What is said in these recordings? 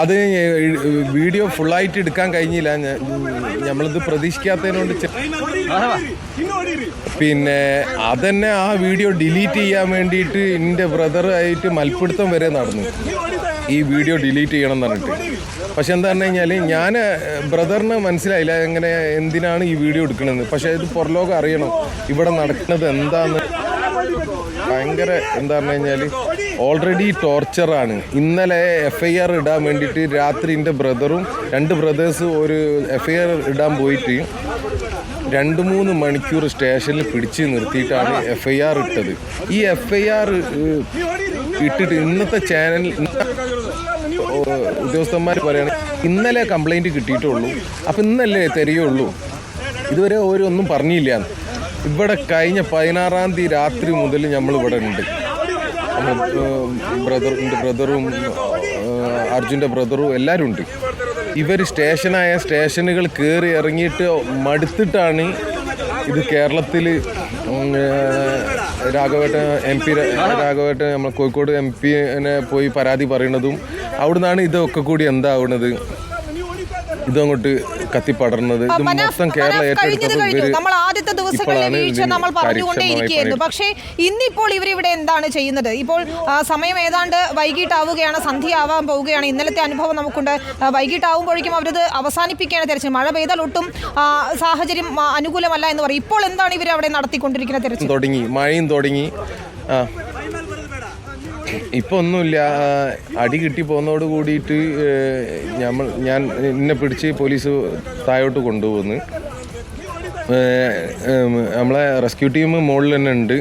അത് വീഡിയോ ഫുള്ളായിട്ട് എടുക്കാൻ കഴിഞ്ഞില്ല. നമ്മളിത് പ്രതീക്ഷിക്കാത്തതിനോണ്ട് പിന്നെ അതന്നെ ആ വീഡിയോ ഡിലീറ്റ് ചെയ്യാൻ വേണ്ടിയിട്ട് എൻ്റെ ബ്രദറായിട്ട് മൽപ്പിടുത്തം വരെ നടന്നു, ഈ വീഡിയോ ഡിലീറ്റ് ചെയ്യണം എന്ന് പറഞ്ഞിട്ട്. പക്ഷെ എന്താ പറഞ്ഞു കഴിഞ്ഞാൽ ഞാൻ ബ്രദറിന് മനസ്സിലായില്ല എങ്ങനെ എന്തിനാണ് ഈ വീഡിയോ എടുക്കണമെന്ന്. പക്ഷേ ഇത് പുറലോകം അറിയണം ഇവിടെ നടക്കുന്നത് എന്താന്ന്. ഭയങ്കര എന്താ പറഞ്ഞു കഴിഞ്ഞാൽ ഓൾറെഡി ടോർച്ചറാണ്. ഇന്നലെ FIR ഇടാൻ വേണ്ടിയിട്ട് രാത്രി എൻ്റെ ബ്രദറും 2 ബ്രദേഴ്സ് ഒരു FIR ഇടാൻ പോയിട്ട് 2-3 മണിക്കൂർ സ്റ്റേഷനിൽ പിടിച്ച് നിർത്തിയിട്ടാണ് FIR ഇട്ടത്. ഈ FIR ഇട്ടിട്ട് ഇന്നത്തെ ചാനൽ ഉദ്യോഗസ്ഥന്മാർ പറയുകയാണ് ഇന്നലെ കംപ്ലൈൻറ്റ് കിട്ടിയിട്ടുള്ളൂ, അപ്പം ഇന്നല്ലേ തരികയുള്ളൂ, ഇതുവരെ ഒന്നും പറഞ്ഞില്ല. ഇവിടെ കഴിഞ്ഞ 16-ാം തീയതി രാത്രി മുതൽ നമ്മളിവിടെ ഉണ്ട്. എൻ്റെ ബ്രദറും അർജുൻ്റെ ബ്രദറും എല്ലാവരും ഉണ്ട്. ഇവർ സ്റ്റേഷനുകൾ കയറി ഇറങ്ങിയിട്ട് മടുത്തിട്ടാണ് ഇത് കേരളത്തിൽ രാഘവേട്ടൻ MP നമ്മൾ കോഴിക്കോട് MP പോയി പരാതി പറയുന്നതും അവിടുന്നാണ് ഇതൊക്കെ കൂടി എന്താവുന്നത്, ഇതങ്ങോട്ട് കത്തിപ്പടർന്നത്. ഇത് മൊത്തം കേരളം ഏറ്റെടുത്തപ്പോൾ നമ്മൾ ആദ്യത്തെ ദിവസങ്ങളിലെ വീഴ്ച നമ്മൾ പറഞ്ഞുകൊണ്ടേയിരിക്കുകയായിരുന്നു. പക്ഷേ ഇന്നിപ്പോൾ ഇവരിവിടെ എന്താണ് ചെയ്യുന്നത്? ഇപ്പോൾ സമയം ഏതാണ്ട് വൈകിട്ടാവുകയാണ്, സന്ധ്യ ആവാൻ പോവുകയാണ്. ഇന്നലത്തെ അനുഭവം നമുക്കുണ്ട്. വൈകിട്ടാവുമ്പോഴേക്കും അവരത് അവസാനിപ്പിക്കുകയാണ് തെരച്ചിൽ. മഴ പെയ്താൽ ഒട്ടും സാഹചര്യം അനുകൂലമല്ല എന്ന് പറയും. ഇപ്പോൾ എന്താണ് ഇവർ അവിടെ നടത്തിക്കൊണ്ടിരിക്കുന്ന തെരച്ചിൽ? തുടങ്ങി, മഴയും തുടങ്ങി. ഇപ്പം ഒന്നുമില്ല, അടി കിട്ടി പോകുന്നതോട് കൂടിയിട്ട് ഞാൻ എന്നെ പിടിച്ച് പോലീസ് താഴോട്ട് കൊണ്ടുപോകുന്നു. നമ്മളെ റെസ്ക്യൂ ടീം മുകളിൽ തന്നെ ഉണ്ട്.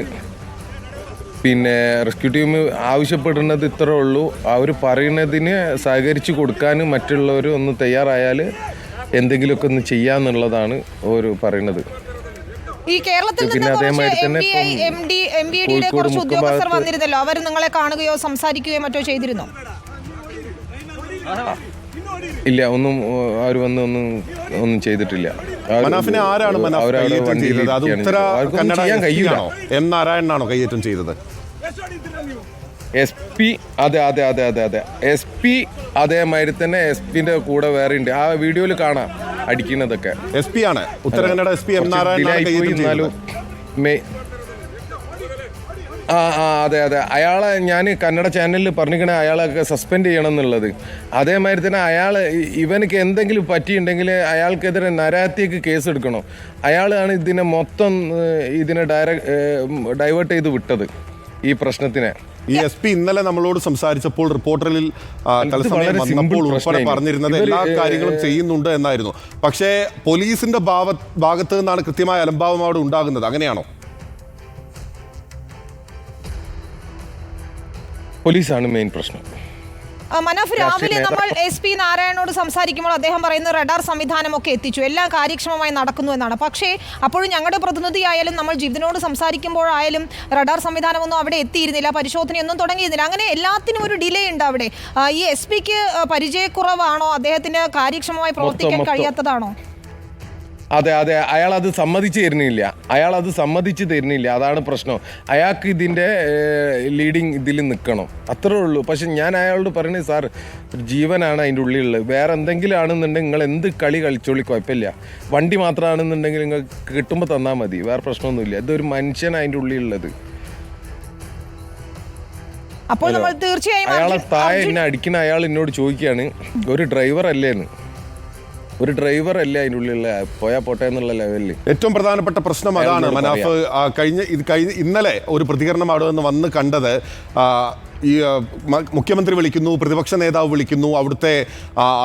പിന്നെ റെസ്ക്യൂ ടീം ആവശ്യപ്പെടുന്നത് ഇത്രേ ഉള്ളൂ, അവർ പറയുന്നതിന് സഹകരിച്ച് കൊടുക്കാനും മറ്റുള്ളവർ ഒന്ന് തയ്യാറായാൽ എന്തെങ്കിലുമൊക്കെ ഒന്ന് ചെയ്യാന്നുള്ളതാണ് അവർ പറയുന്നത്. ഈ കേരളത്തിൽ MBD കുറച്ച് ഉദ്യോഗസ്ഥർ വന്നിരുന്നല്ലോ, അവർ നിങ്ങളെ കാണുകയോ സംസാരിക്കുകയോ മറ്റോ ചെയ്തിരുന്നോ? ഇല്ല, അവർ വന്ന് ഒന്നും ചെയ്തിട്ടില്ല. ചെയ്യാൻ കഴിയില്ല. നാരായണനാണോ കയ്യേറ്റം ചെയ്തത്? SP അതെ SP അതേമാതിരി തന്നെ SP-ന്റെ കൂടെ വേറെ ഉണ്ട്. ആ വീഡിയോയിൽ കാണാം അടിക്കുന്നതൊക്കെ. SP ആണ് ഉത്തരകന്നഡ SP M നാരായണൻ. അതെ അയാളെ ഞാൻ കന്നഡ ചാനലിൽ പറഞ്ഞിരിക്കണേ അയാളൊക്കെ സസ്പെൻഡ് ചെയ്യണം എന്നുള്ളത്. അതേമാതിരി തന്നെ ഇവനക്ക് എന്തെങ്കിലും പറ്റിയിട്ടുണ്ടെങ്കിൽ അയാൾക്കെതിരെ നരഹത്യക്ക് കേസ് എടുക്കണം. അയാളാണ് ഇതിനെ മൊത്തം ഡൈവേർട്ട് ചെയ്ത് വിട്ടത് ഈ പ്രശ്നത്തിനെ. ഈ SP ഇന്നലെ നമ്മളോട് സംസാരിച്ചപ്പോൾ റിപ്പോർട്ടറിൽ തത്സമയം വന്നപ്പോൾ ഉൾപ്പെടെ പറഞ്ഞിരുന്നത് എല്ലാ കാര്യങ്ങളും ചെയ്യുന്നുണ്ട് എന്നായിരുന്നു. പക്ഷേ പോലീസിന്റെ ഭാഗത്ത് നിന്നാണ് കൃത്യമായ അലംഭാവം അവിടെ ഉണ്ടാകുന്നത്. അങ്ങനെയാണോ? പോലീസാണ് മെയിൻ പ്രശ്നം. മനോഫ്, രാവിലെ നമ്മൾ SP നാരായണനോട് സംസാരിക്കുമ്പോൾ അദ്ദേഹം പറയുന്നത് റഡാർ സംവിധാനമൊക്കെ എത്തിച്ചു, എല്ലാം കാര്യക്ഷമമായി നടക്കുന്നു എന്നാണ്. പക്ഷേ അപ്പോഴും ഞങ്ങളുടെ പ്രതിനിധിയായാലും നമ്മൾ ജിതിനോട് സംസാരിക്കുമ്പോഴായാലും റഡാർ സംവിധാനമൊന്നും അവിടെ എത്തിയിരുന്നില്ല, പരിശോധനയൊന്നും തുടങ്ങിയിരുന്നില്ല. അങ്ങനെ എല്ലാത്തിനും ഒരു ഡിലേ ഉണ്ട് അവിടെ. ഈ SP-ക്ക് പരിചയക്കുറവാണോ, അദ്ദേഹത്തിന് കാര്യക്ഷമമായി പ്രവർത്തിക്കാൻ കഴിയാത്തതാണോ? അതെ അയാളത് സമ്മതിച്ചു തരുന്നില്ല, അതാണ് പ്രശ്നം. അയാൾക്ക് ഇതിൻ്റെ ലീഡിങ് ഇതിൽ നിൽക്കണം, അത്രേ ഉള്ളൂ. പക്ഷെ ഞാൻ അയാളോട് പറയുന്നത് സാർ ജീവനാണ് അതിൻ്റെ ഉള്ളിലുള്ളത്, വേറെ എന്തെങ്കിലും ആണെന്നുണ്ടെങ്കിൽ നിങ്ങൾ എന്ത് കളി കളിച്ചോളി, കുഴപ്പമില്ല. വണ്ടി മാത്രമാണെന്നുണ്ടെങ്കിൽ നിങ്ങൾ കിട്ടുമ്പോൾ തന്നാൽ മതി, വേറെ പ്രശ്നമൊന്നുമില്ല. ഇതൊരു മനുഷ്യൻ അതിൻ്റെ ഉള്ളിലുള്ളത്. അപ്പോൾ നമ്മൾ തീർച്ചയായും അയാളെ താഴെ എന്നെ അടിക്കുന്ന അയാൾ എന്നോട് ചോദിക്കുകയാണ് ഒരു ഡ്രൈവർ അല്ലേന്ന്. ഒരു ഡ്രൈവർ അല്ലേ അതിൻ്റെ ഉള്ളിലുള്ള, പോയാൽ പോട്ടെ എന്നുള്ള ലെവലിൽ. ഏറ്റവും പ്രധാനപ്പെട്ട പ്രശ്നം അതാണ് മനാഫ്. ഇന്നലെ ഒരു പ്രതികരണം അവിടെ നിന്ന് വന്ന് കണ്ടത്, ഈ മുഖ്യമന്ത്രി വിളിക്കുന്നു, പ്രതിപക്ഷ നേതാവ് വിളിക്കുന്നു, അവിടുത്തെ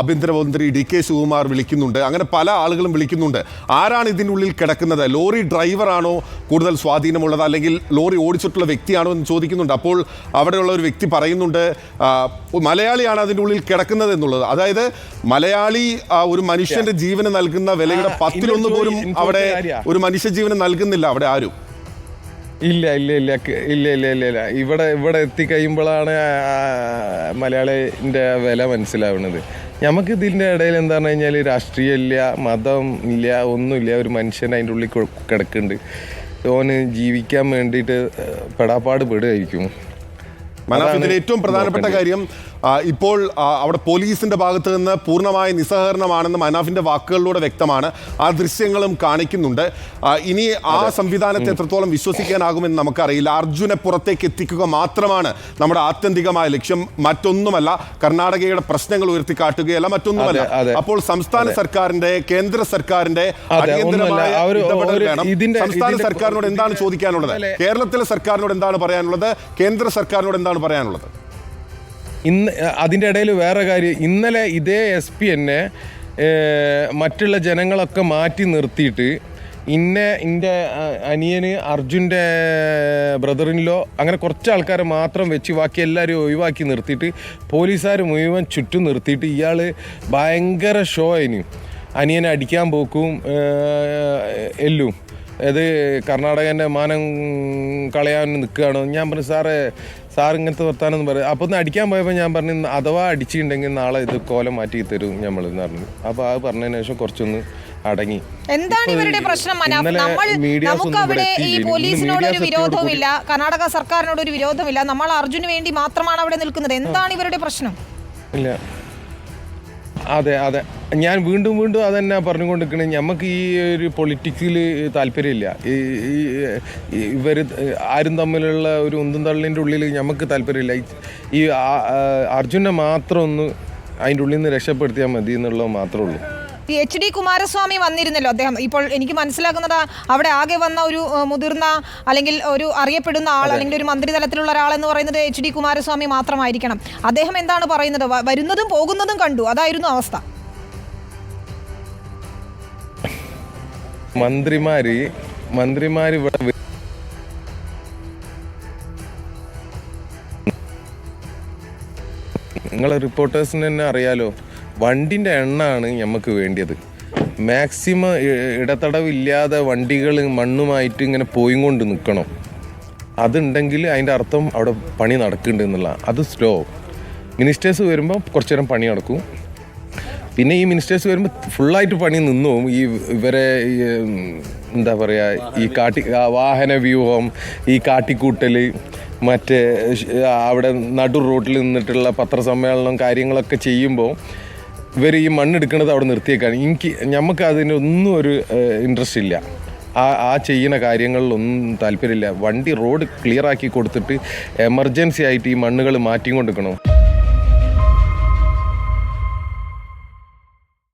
ആഭ്യന്തരമന്ത്രി DK ശിവകുമാർ വിളിക്കുന്നുണ്ട്, അങ്ങനെ പല ആളുകളും വിളിക്കുന്നുണ്ട്. ആരാണ് ഇതിനുള്ളിൽ കിടക്കുന്നത്? ലോറി ഡ്രൈവറാണോ കൂടുതൽ സ്വാധീനമുള്ളത്, അല്ലെങ്കിൽ ലോറി ഓടിച്ചിട്ടുള്ള വ്യക്തിയാണോ എന്ന് ചോദിക്കുന്നുണ്ട്. അപ്പോൾ അവിടെയുള്ള ഒരു വ്യക്തി പറയുന്നുണ്ട് മലയാളിയാണ് അതിൻ്റെ ഉള്ളിൽ കിടക്കുന്നത് എന്നുള്ളത്. അതായത് മലയാളി ഒരു മനുഷ്യന്റെ ജീവന് നൽകുന്ന വിലയുടെ 10-1 പോലും അവിടെ ഒരു മനുഷ്യജീവന് നൽകുന്നില്ല അവിടെ ആരും. ഇല്ല ഇവിടെ എത്തിക്കഴിയുമ്പോഴാണ് മലയാളിൻ്റെ വില മനസ്സിലാവുന്നത്. നമുക്ക് ഇതിൻ്റെ ഇടയിൽ എന്താ പറഞ്ഞു കഴിഞ്ഞാൽ രാഷ്ട്രീയം ഇല്ല, മതം ഇല്ല, ഒന്നുമില്ല. ഒരു മനുഷ്യൻ അതിൻ്റെ ഉള്ളിൽ കിടക്കുന്നുണ്ട്. ഓന് ജീവിക്കാൻ വേണ്ടിയിട്ട് പെടാപ്പാട് പെടുകയായിരിക്കും. മനാഫ്, ഇതിൽ ഏറ്റവും പ്രധാനപ്പെട്ട കാര്യം ഇപ്പോൾ അവിടെ പോലീസിന്റെ ഭാഗത്ത് നിന്ന് പൂർണ്ണമായ നിസ്സഹകരണമാണെന്ന് മനാഫിന്റെ വാക്കുകളിലൂടെ വ്യക്തമാണ്. ആ ദൃശ്യങ്ങളും കാണിക്കുന്നുണ്ട്. ഇനി ആ സംവിധാനത്തെ എത്രത്തോളം വിശ്വസിക്കാനാകുമെന്ന് നമുക്കറിയില്ല. അർജുനെ പുറത്തേക്ക് എത്തിക്കുക മാത്രമാണ് നമ്മുടെ ആത്യന്തികമായ ലക്ഷ്യം, മറ്റൊന്നുമല്ല. കർണാടകയുടെ പ്രശ്നങ്ങൾ ഉയർത്തിക്കാട്ടുകയല്ല, മറ്റൊന്നുമല്ല. അപ്പോൾ സംസ്ഥാന സർക്കാരിന്റെ, കേന്ദ്ര സർക്കാരിന്റെ അടിയന്തരമായ ഇടപെടൽ വേണം. സംസ്ഥാന സർക്കാരിനോട് എന്താണ് ചോദിക്കാനുള്ളത്? കേരളത്തിലെ സർക്കാരിനോട് എന്താണ് പറയാനുള്ളത്? കേന്ദ്ര സർക്കാരിനോട് എന്താണ് പറയാനുള്ളത്? ഇന്ന് അതിൻ്റെ ഇടയിൽ വേറെ കാര്യം, ഇന്നലെ ഇതേ SP എന്നെ മറ്റുള്ള ജനങ്ങളൊക്കെ മാറ്റി നിർത്തിയിട്ട് എൻ്റെ അനിയന് അർജുൻ്റെ ബ്രദറിനിലോ അങ്ങനെ കുറച്ച് ആൾക്കാരെ മാത്രം വെച്ച് ബാക്കി എല്ലാവരും ഒഴിവാക്കി നിർത്തിയിട്ട് പോലീസുകാർ മുഴുവൻ ചുറ്റും നിർത്തിയിട്ട് ഇയാൾ ഭയങ്കര ഷോ അതിന് അനിയനെ അടിക്കാൻ പോക്കും എല്ലും. അത് കർണാടകൻ്റെ മാനം കളയാൻ നിൽക്കുകയാണോ? ഞാൻ പറഞ്ഞു സാർ ഇങ്ങനത്തെ വർത്താനം പറയും. അപ്പോൾ ഒന്ന് അടിക്കാൻ പോയപ്പോൾ ഞാൻ പറഞ്ഞു അഥവാ അടിച്ചിട്ടുണ്ടെങ്കിൽ നാളെ ഇത് കോലം മാറ്റി തരും നമ്മൾ എന്ന് പറഞ്ഞു. അപ്പോൾ അത് പറഞ്ഞതിന് ശേഷം കുറച്ചൊന്ന് അടങ്ങി. എന്താണ് ഇവരുടെ പ്രശ്നം? നമുക്ക് അവിടെ ഈ പോലീസിനോട് ഒരു വിരോധവുമില്ല, കർണാടക സർക്കാരിനോട് ഒരു വിരോധമില്ല, നമ്മൾ അർജുന് വേണ്ടി മാത്രമാണ് അവിടെ നിൽക്കുന്നത്. എന്താണ് ഇവരുടെ പ്രശ്നം? ഇല്ല, അതെ ഞാൻ വീണ്ടും അതന്നെ പറഞ്ഞുകൊണ്ടിരിക്കണേ. നമുക്ക് ഈ ഒരു പൊളിറ്റിക്സിൽ താല്പര്യമില്ല. ഇവർ ആരും തമ്മിലുള്ള ഒരു ഉന്തും തള്ളിൻ്റെ ഉള്ളിൽ നമുക്ക് താല്പര്യമില്ല. ഈ അർജുനെ മാത്രം ഒന്ന് അതിൻ്റെ ഉള്ളിൽ നിന്ന് രക്ഷപ്പെടുത്തിയാൽ മതി എന്നുള്ളത് മാത്രമേ ഉള്ളൂ. ഈ HD കുമാരസ്വാമി വന്നിരുന്നല്ലോ. അദ്ദേഹം ഇപ്പോൾ എനിക്ക് മനസ്സിലാക്കുന്നത് അവിടെ ആകെ വന്ന ഒരു മുതിർന്ന അല്ലെങ്കിൽ ഒരു അറിയപ്പെടുന്ന ആൾ അല്ലെങ്കിൽ ഒരു മന്ത്രി തലത്തിലുള്ള ഒരാൾ എന്ന് പറയുന്നത് HD കുമാരസ്വാമി മാത്രമായിരിക്കണം. അദ്ദേഹം എന്താണ് പറയുന്നത്? വരുന്നതും പോകുന്നതും കണ്ടു, അതായിരുന്നു അവസ്ഥ. മന്ത്രിമാര് ഇവിടെ നിങ്ങളെ റിപ്പോർട്ടേഴ്സിന് തന്നെ അറിയാലോ, വണ്ടിൻ്റെ എണ്ണമാണ് നമുക്ക് വേണ്ടിയത്. മാക്സിമം ഇടതടവില്ലാതെ വണ്ടികൾ മണ്ണുമായിട്ട് ഇങ്ങനെ പോയിക്കൊണ്ട് നിൽക്കണം. അതുണ്ടെങ്കിൽ അതിൻ്റെ അർത്ഥം അവിടെ പണി നടക്കുന്നുണ്ട് എന്നുള്ള. അത് സ്ലോ. മിനിസ്റ്റേഴ്സ് വരുമ്പോൾ കുറച്ചു നേരം പണി നടക്കും. പിന്നെ ഈ മിനിസ്റ്റേഴ്സ് വരുമ്പോൾ ഫുള്ളായിട്ട് പണി നിന്നു പോകും. ഇവരെ എന്താ പറയുക, ഈ വാഹന വ്യൂഹം, ഈ കാട്ടിക്കൂട്ടൽ, മറ്റേ അവിടെ നടു റോട്ടിൽ നിന്നിട്ടുള്ള പത്രസമ്മേളനം കാര്യങ്ങളൊക്കെ ചെയ്യുമ്പോൾ ഇവർ ഈ മണ്ണെടുക്കുന്നത് അവിടെ നിർത്തിയേക്കാണ്. നമുക്ക് അതിനൊന്നും ഒരു ഇൻട്രസ്റ്റ് ഇല്ല. ആ ചെയ്യുന്ന കാര്യങ്ങളിലൊന്നും താല്പര്യമില്ല. വണ്ടി റോഡ് ക്ലിയർ ആക്കി കൊടുത്തിട്ട് എമർജൻസി ആയിട്ട് ഈ മണ്ണുകൾ മാറ്റിക്കൊണ്ടിരിക്കണം.